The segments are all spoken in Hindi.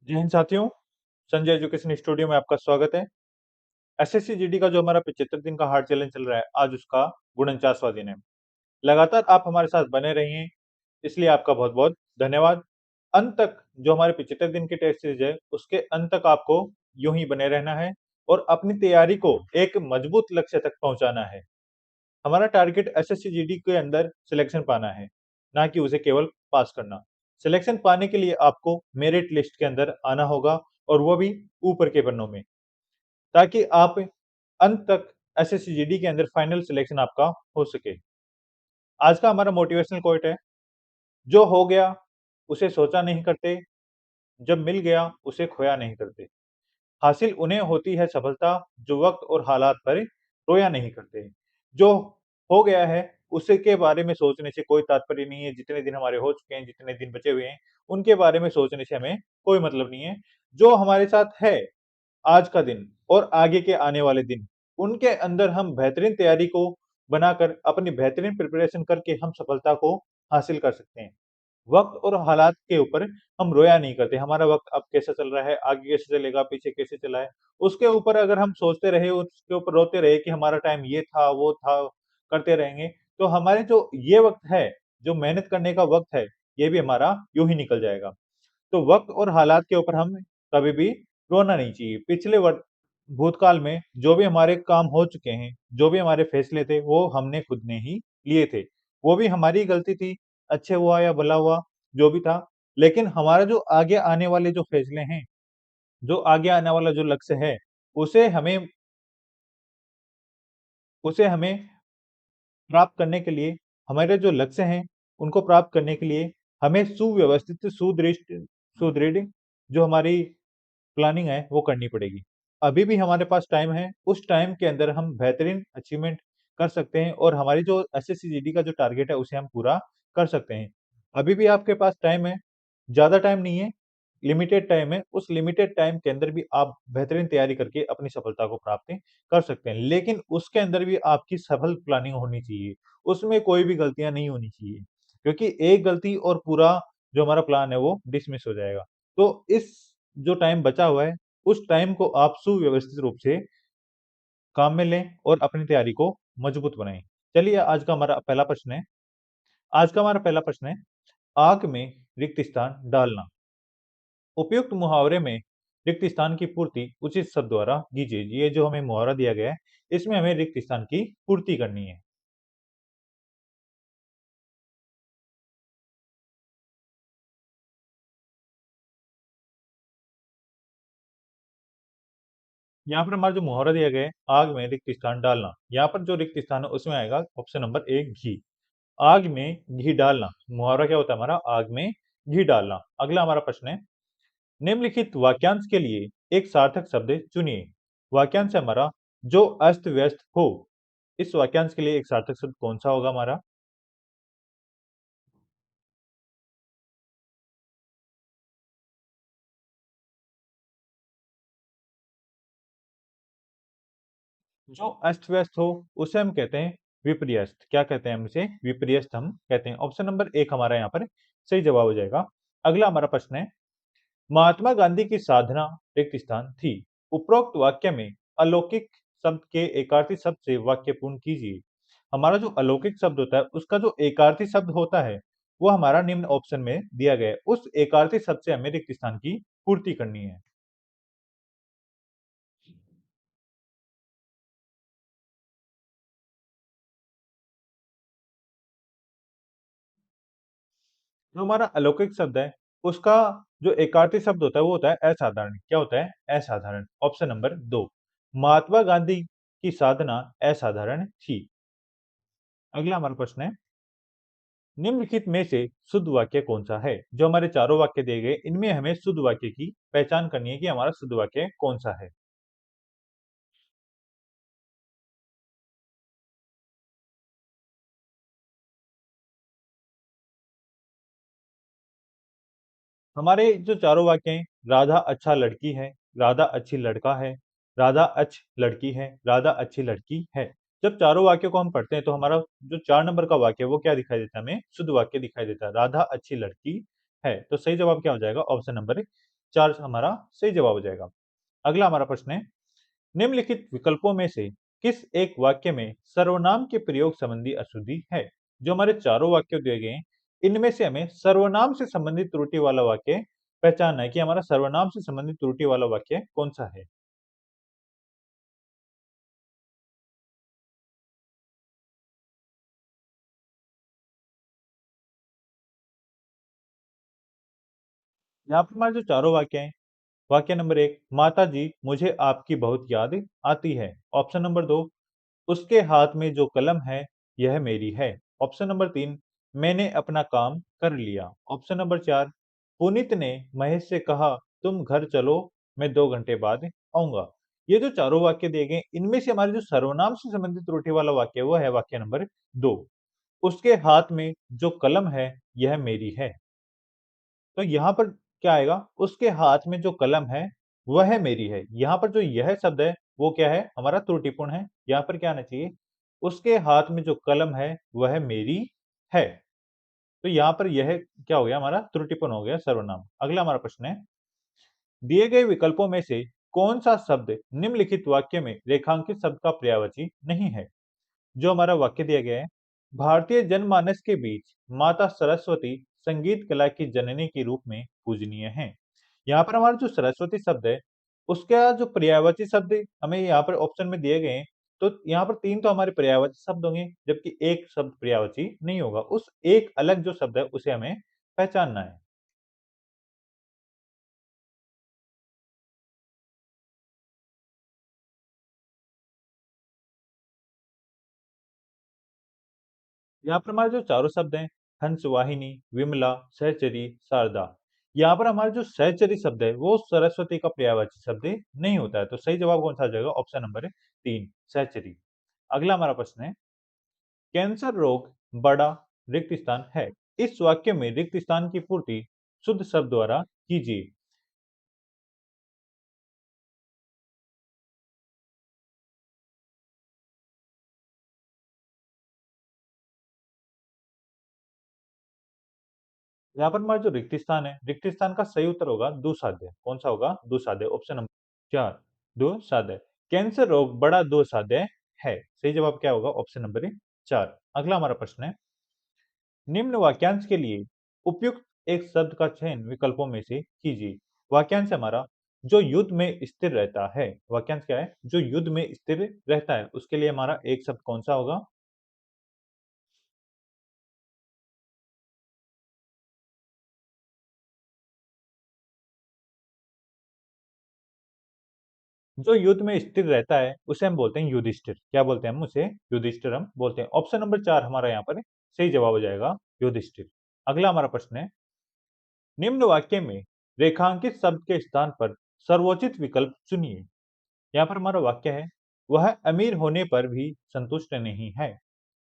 जय हिंद साथियों, संजय एजुकेशन स्टूडियो में आपका स्वागत है। एसएससी जीडी का जो हमारा 75 दिन का हार्ड चैलेंज चल रहा है, आज उसका 49वां दिन है। लगातार आप हमारे साथ बने रहिए, इसलिए आपका बहुत-बहुत धन्यवाद। अंत तक जो हमारे 75 दिन की टेस्ट सीरीज है, उसके अंत तक आपको यूँ ही बने रहना है और अपनी तैयारी को एक मजबूत लक्ष्य तक पहुँचाना है। हमारा टारगेट एसएससी जीडी के अंदर सिलेक्शन पाना है, ना कि उसे केवल पास करना। सिलेक्शन पाने के लिए आपको मेरिट लिस्ट के अंदर आना होगा और वो भी ऊपर के पन्नों में, ताकि आप अंत तक एसएससी जीडी के अंदर फाइनल सिलेक्शन आपका हो सके। आज का हमारा मोटिवेशनल कोट है, जो हो गया उसे सोचा नहीं करते, जब मिल गया उसे खोया नहीं करते। हासिल उन्हें होती है सफलता जो वक्त और हालात पर रोया नहीं करते। जो हो गया है उसके बारे में सोचने से कोई तात्पर्य नहीं है। जितने दिन हमारे हो चुके हैं, जितने दिन बचे हुए हैं, उनके बारे में सोचने से हमें कोई मतलब नहीं है। जो हमारे साथ है आज का दिन और आगे के आने वाले दिन, उनके अंदर हम बेहतरीन तैयारी को बनाकर अपनी बेहतरीन प्रिपरेशन करके हम सफलता को हासिल कर सकते हैं। वक़्त और हालात के ऊपर हम रोया नहीं करते। हमारा वक़्त अब कैसा चल रहा है, आगे कैसे चलेगा, पीछे कैसे चला है, उसके ऊपर अगर हम सोचते रहे, उसके ऊपर रोते रहे कि हमारा टाइम ये था, वो था, करते रहेंगे, तो हमारे जो ये वक़्त है, जो मेहनत करने का वक़्त है, ये भी हमारा यूँ ही निकल जाएगा। तो वक़्त और हालात के ऊपर हम कभी भी रोना नहीं चाहिए। पिछले वर्ष भूतकाल में जो भी हमारे काम हो चुके हैं, जो भी हमारे फैसले थे, वो हमने खुद ने ही लिए थे। वो भी हमारी गलती थी, अच्छे हुआ या भला हुआ, जो भी था। लेकिन हमारा जो आगे आने वाले जो फैसले हैं, जो आगे आने वाला जो लक्ष्य है, उसे हमें उसे हमें प्राप्त करने के लिए, हमारे जो लक्ष्य हैं, उनको प्राप्त करने के लिए हमें सुव्यवस्थित, सुदृढ़ जो हमारी प्लानिंग है वो करनी पड़ेगी। अभी भी हमारे पास टाइम है, उस टाइम के अंदर हम बेहतरीन अचीवमेंट कर सकते हैं और हमारी जो एसएससी जीडी का जो टारगेट है उसे हम पूरा कर सकते हैं। अभी भी आपके पास टाइम है, ज़्यादा टाइम नहीं है, लिमिटेड टाइम है, उस लिमिटेड टाइम के अंदर भी आप बेहतरीन तैयारी करके अपनी सफलता को प्राप्त कर सकते हैं। लेकिन उसके अंदर भी आपकी सफल प्लानिंग होनी चाहिए, उसमें कोई भी गलतियाँ नहीं होनी चाहिए, क्योंकि एक गलती और पूरा जो हमारा प्लान है वो डिसमिस हो जाएगा। तो इस जो टाइम बचा हुआ है, उस टाइम को आप सुव्यवस्थित रूप से काम में लें और अपनी तैयारी को मजबूत बनाएँ। चलिए आज का हमारा पहला प्रश्न है। आज का हमारा पहला प्रश्न है, आग में रिक्त स्थान डालना। उपयुक्त मुहावरे में रिक्त स्थान की पूर्ति उचित शब्द द्वारा कीजिए। ये जो हमें मुहावरा दिया गया है, इसमें हमें रिक्त स्थान की पूर्ति करनी है। यहाँ पर हमारा जो मुहावरा दिया गया है, आग में रिक्त स्थान डालना। यहाँ पर जो रिक्त स्थान है उसमें आएगा ऑप्शन नंबर 1 घी। आग में घी डालना, मुहावरा क्या होता है हमारा? आग में घी डालना। अगला हमारा प्रश्न है, निम्नलिखित वाक्यांश के लिए एक सार्थक शब्द चुनिए। वाक्यांश है हमारा, जो अस्त व्यस्त हो। इस वाक्यांश के लिए एक सार्थक शब्द कौन सा होगा हमारा? जो अस्त व्यस्त हो उसे हम कहते हैं विपर्यस्त। क्या कहते हैं हम इसे? विपर्यस्त हम कहते हैं। ऑप्शन नंबर 1 हमारा यहाँ पर सही जवाब हो जाएगा। अगला हमारा प्रश्न है, महात्मा गांधी की साधना रिक्त स्थान थी। उपरोक्त वाक्य में अलौकिक शब्द के एकार्थी शब्द से वाक्य पूर्ण कीजिए। हमारा जो अलौकिक शब्द होता है उसका जो एकार्थी शब्द होता है वो हमारा निम्न ऑप्शन में दिया गया है। उस एकार्थी शब्द से हमें रिक्त स्थान की पूर्ति करनी है। जो हमारा अलौकिक शब्द है, उसका जो एकार्थी शब्द होता है, वो होता है असाधारण। क्या होता है? असाधारण। ऑप्शन नंबर 2, महात्मा गांधी की साधना असाधारण थी। अगला हमारा प्रश्न है, निम्नलिखित में से शुद्ध वाक्य कौन सा है? जो हमारे चारों वाक्य दिए गए, इनमें हमें शुद्ध वाक्य की पहचान करनी है कि हमारा शुद्ध वाक्य कौन सा है। हमारे जो चारों वाक्य हैं, राधा अच्छा लड़की है, राधा अच्छी लड़का है, राधा अच्छ लड़की है, राधा अच्छी लड़की है। जब चारों वाक्यों को हम पढ़ते हैं तो हमारा जो 4 नंबर का वाक्य है वो क्या दिखाई देता है हमें? शुद्ध वाक्य दिखाई देता है। राधा अच्छी लड़की है। तो सही जवाब क्या हो जाएगा? ऑप्शन नंबर 4 हमारा सही जवाब हो जाएगा। अगला हमारा प्रश्न है, निम्नलिखित विकल्पों में से किस एक वाक्य में सर्वनाम के प्रयोग संबंधी अशुद्धि है? जो हमारे चारों वाक्य दिए गए हैं, इनमें से हमें सर्वनाम से संबंधित त्रुटि वाला वाक्य पहचानना है कि हमारा सर्वनाम से संबंधित त्रुटि वाला वाक्य कौन-सा है। यहाँ पर हमारे जो चारों वाक्य हैं, वाक्य नंबर 1, माताजी मुझे आपकी बहुत याद आती है। ऑप्शन नंबर 2, उसके हाथ में जो कलम है, यह मेरी है। ऑप्शन नंबर 3, मैंने अपना काम कर लिया। ऑप्शन नंबर 4, पुनीत ने महेश से कहा, तुम घर चलो, मैं 2 घंटे बाद आऊँगा। ये जो चारों वाक्य दिए गए, इनमें से हमारे जो सर्वनाम से संबंधित त्रुटि वाला वाक्य है, वो है वाक्य नंबर 2। उसके हाथ में जो कलम है, यह मेरी है। तो यहाँ पर क्या आएगा? उसके हाथ में जो कलम है, वह मेरी है। यहाँ पर जो यह शब्द है, वो क्या है? हमारा त्रुटिपूर्ण है। यहाँ पर क्या आना चाहिए? उसके हाथ में जो कलम है, वह मेरी है। तो यहाँ पर यह क्या हो गया? हमारा त्रुटिपूर्ण हो गया सर्वनाम। अगला हमारा प्रश्न है, दिए गए विकल्पों में से कौन-सा शब्द निम्नलिखित वाक्य में रेखांकित शब्द का पर्यायवाची नहीं है? जो हमारा वाक्य दिया गया है, भारतीय जनमानस के बीच माता सरस्वती संगीत कला की जननी के रूप में पूजनीय हैं। यहाँ पर हमारा जो सरस्वती शब्द है, उसका जो पर्यायवाची शब्द हमें यहाँ पर ऑप्शन में दिए गए हैं, तो यहाँ पर 3 तो हमारे पर्यायवाची शब्द होंगे, जबकि 1 शब्द पर्यायवाची नहीं होगा। उस एक अलग जो शब्द है, उसे हमें पहचानना है। यहाँ पर हमारे जो चारों शब्द हैं, हंसवाहिनी, विमला, सहचरी, शारदा। यहाँ पर हमारा जो सहचरी शब्द है, वो सरस्वती का पर्यायवाची शब्द नहीं होता है। तो सही जवाब कौन सा आ जाएगा? ऑप्शन नंबर 3, सहचरी। अगला हमारा प्रश्न है, कैंसर रोग बड़ा रिक्त स्थान है। इस वाक्य में रिक्त स्थान की पूर्ति शुद्ध शब्द द्वारा कीजिए। यहाँ पर हमारा जो रिक्त स्थान है, रिक्त स्थान का सही उत्तर होगा दुसाध्य। कौन सा होगा? दुसाध्य। ऑप्शन नंबर 4, दुसाध्य। कैंसर रोग बड़ा दुसाध्य है। सही जवाब क्या होगा? Option number 4। अगला हमारा प्रश्न है, निम्न वाक्यांश के लिए उपयुक्त एक शब्द का चयन विकल्पों में से कीजिए। वाक्यांश हमारा, जो युद्ध में स्थिर रहता है। वाक्यांश क्या है? जो युद्ध में स्थिर रहता है। उसके लिए हमारा एक शब्द कौन सा होगा? जो युद्ध में स्थिर रहता है, उसे हम बोलते हैं युधिष्ठिर। क्या बोलते हैं हम उसे? युधिष्ठिर हम बोलते हैं। ऑप्शन नंबर 4 हमारा यहाँ पर सही जवाब हो जाएगा, युधिष्ठिर। अगला हमारा प्रश्न है, निम्न वाक्य में रेखांकित शब्द के स्थान पर सर्वोचित विकल्प चुनिए। यहाँ पर हमारा वाक्य है, वह अमीर होने पर भी संतुष्ट नहीं है।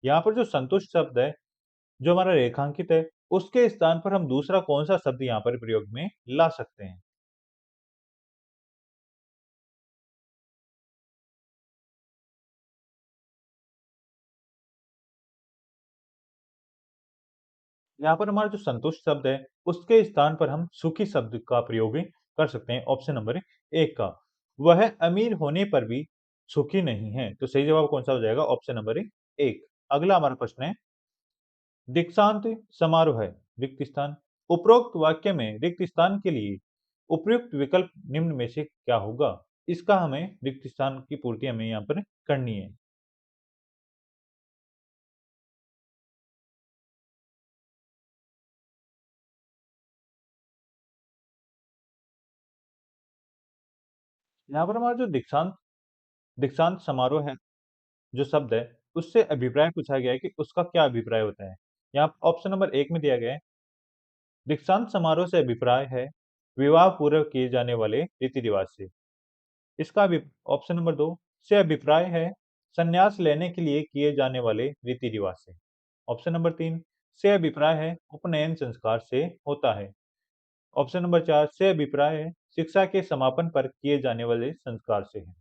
यहाँ पर जो संतुष्ट शब्द है, जो हमारा रेखांकित है, उसके स्थान पर हम दूसरा कौन सा शब्द यहाँ पर प्रयोग में ला सकते हैं? यहाँ पर हमारा जो संतुष्ट शब्द है, उसके स्थान पर हम सुखी शब्द का प्रयोग भी कर सकते हैं। ऑप्शन नंबर 1 का, वह अमीर होने पर भी सुखी नहीं है। तो सही जवाब कौन सा हो जाएगा? Option number 1। अगला हमारा प्रश्न है, दीक्षांत समारोह है रिक्त स्थान। उपरोक्त वाक्य में रिक्त स्थान के लिए उपयुक्त विकल्प निम्न में से क्या होगा? इसका हमें रिक्त स्थान की पूर्ति हमें यहाँ पर करनी है। यहाँ पर हमारा जो दीक्षांत दीक्षांत समारोह है, जो शब्द है, उससे अभिप्राय पूछा गया है कि उसका क्या अभिप्राय होता है। यहाँ ऑप्शन नंबर 1 में दिया गया है, दीक्षांत समारोह से अभिप्राय है विवाह पूर्व किए जाने वाले रीति रिवाज से। इसका ऑप्शन नंबर 2 से अभिप्राय है संन्यास लेने के लिए किए जाने वाले रीति रिवाज से। ऑप्शन नंबर 3 से अभिप्राय है उपनयन संस्कार से होता है। ऑप्शन नंबर 4 से अभिप्राय है शिक्षा के समापन पर किए जाने वाले संस्कार से है।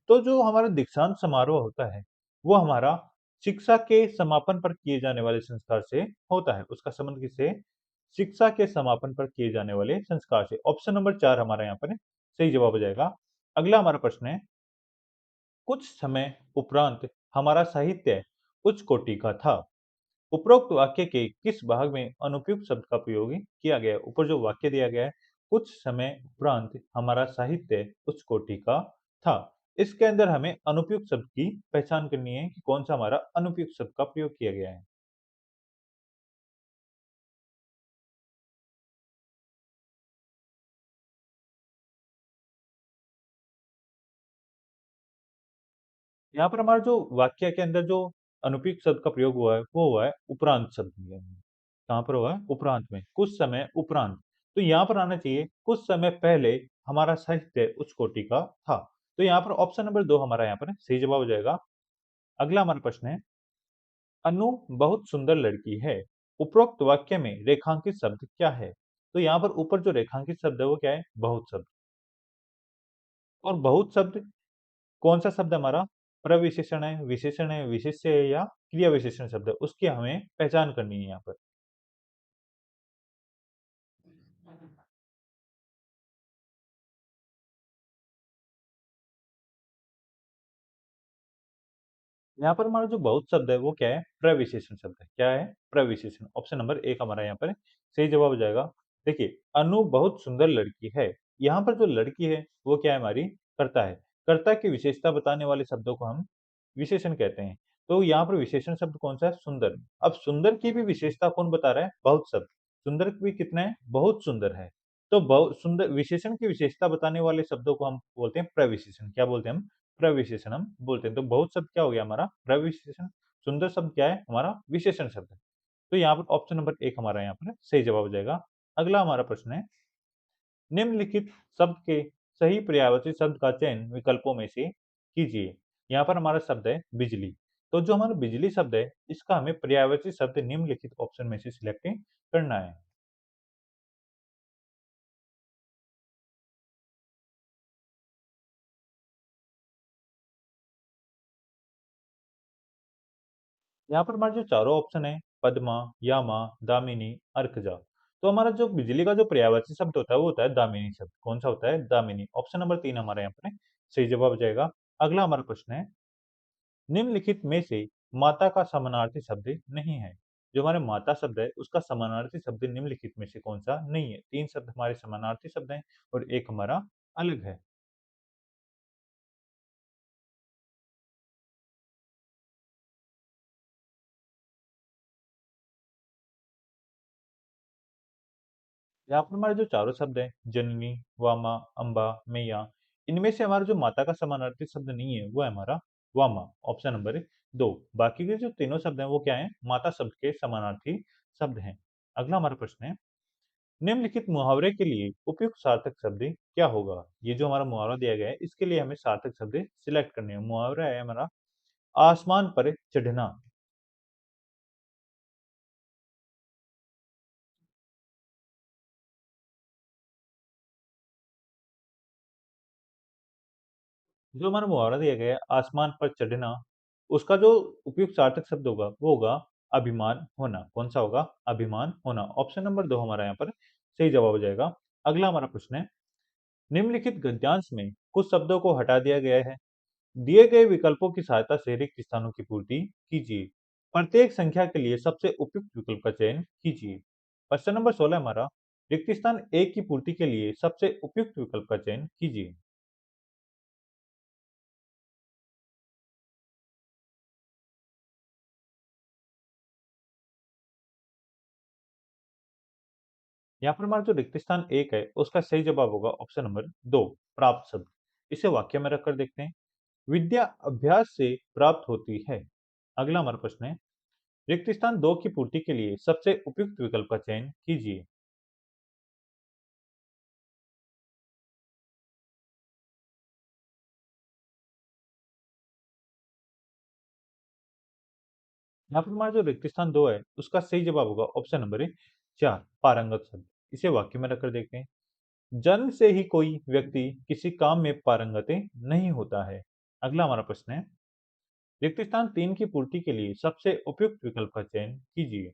तो जो हमारा दीक्षांत समारोह होता है, वो हमारा शिक्षा के समापन पर किए जाने वाले संस्कार से होता है। उसका संबंध किससे? शिक्षा के समापन पर किए जाने वाले संस्कार से। ऑप्शन नंबर 4 हमारा यहाँ पर सही जवाब हो जाएगा। अगला हमारा प्रश्न है, कुछ समय उपरांत हमारा साहित्य उच्च कोटि का था। उपरोक्त वाक्य के किस भाग में अनुपयुक्त शब्द का प्रयोग किया गया है? ऊपर जो वाक्य दिया गया है, कुछ समय उपरांत हमारा साहित्य उच्च कोटि का था। इसके अंदर हमें अनुपयुक्त शब्द की पहचान करनी है कि कौन सा हमारा अनुपयुक्त शब्द का प्रयोग किया गया है। यहाँ पर हमारा जो वाक्य के अंदर जो अनुपयुक्त शब्द का प्रयोग हुआ है, वो हुआ है उपरांत शब्द में। कहाँ पर हुआ है? उपरांत में। कुछ समय उपरांत। तो यहाँ पर आना चाहिए कुछ समय पहले हमारा साहित्य उच्च कोटि का था। तो यहाँ पर ऑप्शन नंबर 2 हमारा यहाँ पर सही जवाब हो जाएगा। अगला हमारा प्रश्न है, अनु बहुत सुंदर लड़की है। उपरोक्त वाक्य में रेखांकित शब्द क्या है? तो यहाँ पर ऊपर जो रेखांकित शब्द है वो क्या है? बहुत शब्द। और बहुत शब्द कौन सा शब्द हमारा? प्रविशेषण है, विशेष्य है या क्रिया विशेषण शब्द है, उसकी हमें पहचान करनी है यहाँ पर। यहाँ पर हमारा जो बहुत शब्द है वो क्या है? प्रविशेषण शब्द है। क्या है? प्रविशेषण। ऑप्शन नंबर 1 हमारा यहाँ पर सही जवाब हो जाएगा। देखिए, अनु बहुत सुंदर लड़की है। यहाँ पर जो लड़की है वो क्या है? हमारी कर्ता है। कर्ता की विशेषता बताने वाले शब्दों को हम विशेषण कहते हैं। तो यहाँ पर विशेषण शब्द कौन सा है? सुंदर। अब सुंदर की भी विशेषता कौन बता रहा है? बहुत शब्द। सुंदर भी कितना है? बहुत सुंदर है। तो बहुत सुंदर विशेषण की विशेषता बताने वाले शब्दों को हम बोलते हैं प्रविशेषण। क्या बोलते हैं हम? प्रविशेषण हम बोलते हैं। तो बहुत शब्द क्या हो गया हमारा? प्रविशेषण। सुंदर शब्द क्या है? हमारा विशेषण शब्द है। तो यहाँ पर ऑप्शन नंबर 1 हमारा यहाँ पर सही जवाब हो जाएगा। अगला हमारा प्रश्न है, निम्नलिखित शब्द के सही पर्यायवाची शब्द का चयन विकल्पों में से कीजिए। यहाँ पर हमारा शब्द है बिजली। तो जो हमारा बिजली शब्द है, इसका हमें पर्यायवाची शब्द निम्नलिखित ऑप्शन में से सिलेक्ट करना है। यहाँ पर हमारे जो चारों ऑप्शन है, पद्मा, यामा, दामिनी, अर्कजा। तो हमारा जो बिजली का जो पर्यायवाची शब्द होता है वो होता है दामिनी शब्द। कौन सा होता है? दामिनी। ऑप्शन नंबर 3 हमारा यहाँ पर सही जवाब हो जाएगा। अगला हमारा प्रश्न है, निम्नलिखित में से माता का समानार्थी शब्द नहीं है। जो हमारे माता शब्द है उसका समानार्थी शब्द निम्नलिखित में से कौन सा नहीं है? 3 शब्द हमारे समानार्थी शब्द हैं और 1 हमारा अलग है। यहाँ पर हमारे जो चारों शब्द हैं, जननी, वामा, अम्बा, मैया, इनमें से हमारा जो माता का समानार्थी शब्द नहीं है वो है हमारा वामा। Option number 2। बाकी के जो तीनों शब्द हैं वो क्या है? माता शब्द के समानार्थी शब्द हैं। अगला हमारा प्रश्न है, निम्नलिखित मुहावरे के लिए उपयुक्त सार्थक शब्द क्या होगा? ये जो हमारा मुहावरा दिया गया है इसके लिए हमें सार्थक शब्द सिलेक्ट करने हैं। मुहावरा है हमारा आसमान पर चढ़ना। जो हमारा मुहावरा दिया गया है आसमान पर चढ़ना, उसका जो उपयुक्त सार्थक शब्द होगा वो होगा अभिमान होना। कौन सा होगा? अभिमान होना। ऑप्शन नंबर 2 हमारा यहाँ पर सही जवाब हो जाएगा। अगला हमारा प्रश्न है, निम्नलिखित गद्यांश में कुछ शब्दों को हटा दिया गया है। दिए गए विकल्पों की सहायता से रिक्त स्थानों की पूर्ति कीजिए। प्रत्येक संख्या के लिए सबसे उपयुक्त विकल्प का चयन कीजिए। प्रश्न नंबर 16 हमारा, रिक्त स्थान 1 की पूर्ति के लिए सबसे उपयुक्त विकल्प का चयन कीजिए। यहाँ पर हमारा जो रिक्त स्थान 1 है, उसका सही जवाब होगा ऑप्शन नंबर 2, प्राप्त शब्द। इसे वाक्य में रखकर देखते हैं। विद्या अभ्यास से प्राप्त होती है। अगला हमारा प्रश्न है, रिक्त स्थान 2 की पूर्ति के लिए सबसे उपयुक्त विकल्प का चयन कीजिए। यहाँ पर हमारा जो रिक्त स्थान 2 है, उसका सही जवाब होगा ऑप्शन नंबर 4, पारंगत शब्द। इसे वाक्य में रखकर देखते हैं। जन्म से ही कोई व्यक्ति किसी काम में पारंगत नहीं होता है। अगला हमारा प्रश्न है, रिक्त स्थान 3 की पूर्ति के लिए सबसे उपयुक्त विकल्प का चयन कीजिए।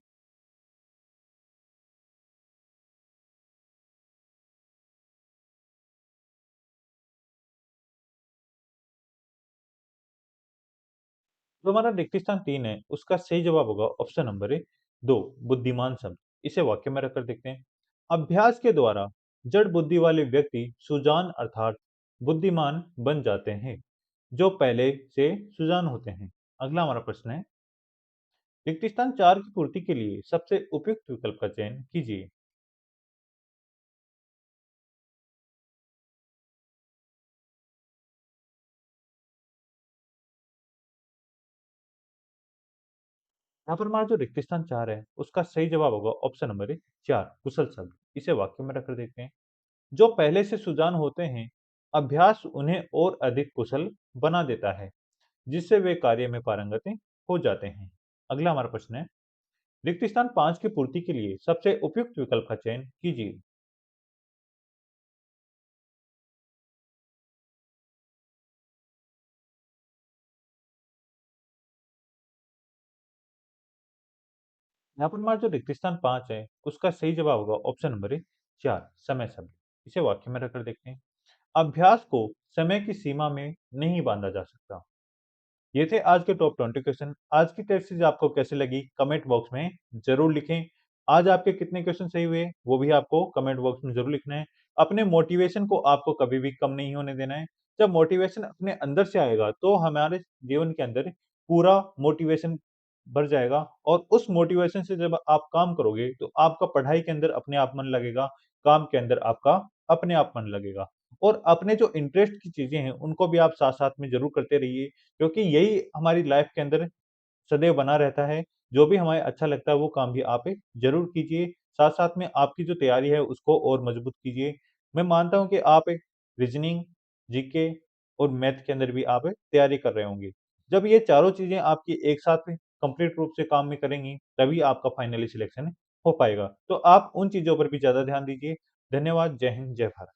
तो हमारा रिक्त स्थान 3 है, उसका सही जवाब होगा ऑप्शन नंबर ए 2 बुद्धिमान शब्द। इसे वाक्य में रखकर देखते हैं। अभ्यास के द्वारा जड़ बुद्धि वाले व्यक्ति सुजान अर्थात बुद्धिमान बन जाते हैं, जो पहले से सुजान होते हैं। अगला हमारा प्रश्न है, रिक्त स्थान 4 की पूर्ति के लिए सबसे उपयुक्त विकल्प का चयन कीजिए। यहाँ पर हमारा जो रिक्त स्थान 4 है, उसका सही जवाब होगा ऑप्शन नंबर ए 4 कुशल शब्द। इसे वाक्य में रखकर देखते हैं। जो पहले से सुजान होते हैं, अभ्यास उन्हें और अधिक कुशल बना देता है, जिससे वे कार्य में पारंगत हो जाते हैं। अगला हमारा प्रश्न है, रिक्त स्थान 5 की पूर्ति के लिए सबसे उपयुक्त विकल्प का चयन कीजिए। यहाँ पर हमारा जो रिक्त स्थान 5 है, उसका सही जवाब होगा ऑप्शन नंबर ए 4 समय शब्द। इसे वाक्य में रखकर देखते हैं। अभ्यास को समय की सीमा में नहीं बांधा जा सकता। ये थे आज के टॉप 20 क्वेश्चन। आज की टेस्ट सीरीज आपको कैसी लगी कमेंट बॉक्स में जरूर लिखें। आज आपके कितने क्वेश्चन सही हुए वो भी आपको कमेंट बॉक्स में जरूर लिखना है। अपने मोटिवेशन को आपको कभी भी कम नहीं होने देना है। जब मोटिवेशन अपने अंदर से आएगा तो हमारे जीवन के अंदर पूरा मोटिवेशन भर जाएगा और उस मोटिवेशन से जब आप काम करोगे तो आपका पढ़ाई के अंदर अपने आप मन लगेगा, काम के अंदर आपका अपने आप मन लगेगा। और अपने जो इंटरेस्ट की चीजें हैं उनको भी आप साथ-साथ में ज़रूर करते रहिए, क्योंकि यही हमारी लाइफ के अंदर सदैव बना रहता है। जो भी हमें अच्छा लगता है वो काम भी आप ज़रूर कीजिए। साथ-साथ में आपकी जो तैयारी है उसको और मजबूत कीजिए। मैं मानता हूँ कि आप रीज़निंग, जीके और मैथ के अंदर भी आप तैयारी कर रहे होंगे। जब ये चारों चीज़ें आपकी एक साथ कंप्लीट रूप से काम में करेंगी, तभी आपका फाइनली सिलेक्शन हो पाएगा। तो आप उन चीज़ों पर भी ज़्यादा ध्यान दीजिए। धन्यवाद। जय हिंद, जय भारत।